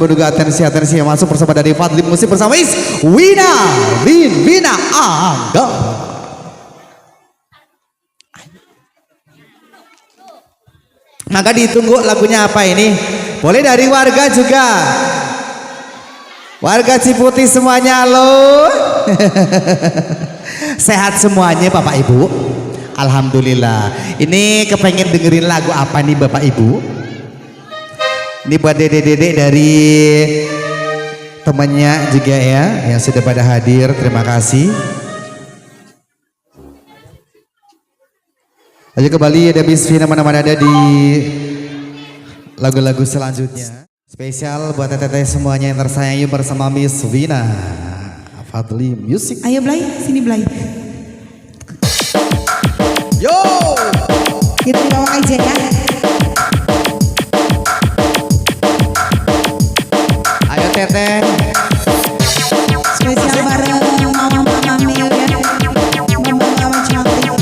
menunggu atensi yang masuk bersama dari Fadli Musik bersama Wina Angga. Maka ditunggu lagunya apa ini? Boleh dari warga juga. Warga Ciputi semuanya loh. Sehat semuanya Bapak Ibu. Alhamdulillah. Ini kepengen dengerin lagu apa nih Bapak Ibu? Ini buat dedek-dedek dari temannya juga ya yang sudah pada hadir. Terima kasih. Ayo kembali ada Miss Vina mana-mana ada di lagu-lagu selanjutnya. Spesial buat teteh semuanya yang tersayang yuk bersama Miss Vina Fadli Music. Ayo Blay, sini Blay. Yo, kita bawa aja ya. Ayo teteh. Spesial bareng mama Mil ya. Mama cantik.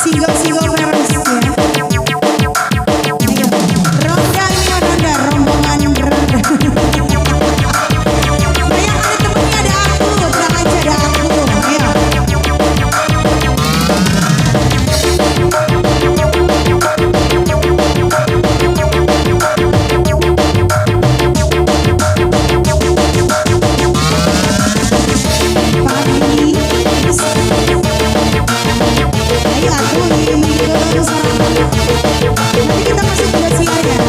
Single parents ya. Ronda ini ronda rombongan ronda. Banyak ada temennya ada aku, bilang aja ada aku. Ayo. Nanti kita masuk ke siar ya.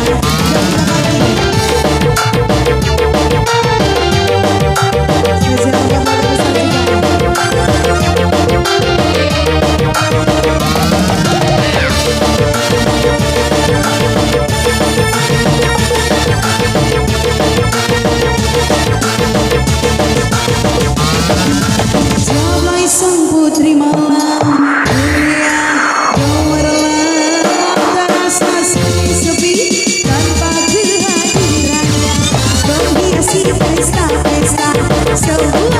Jablay sang putri malam dunia gemerlap terasa sepi tanpa kehadirannya menghiasi pesta-pesta sebuah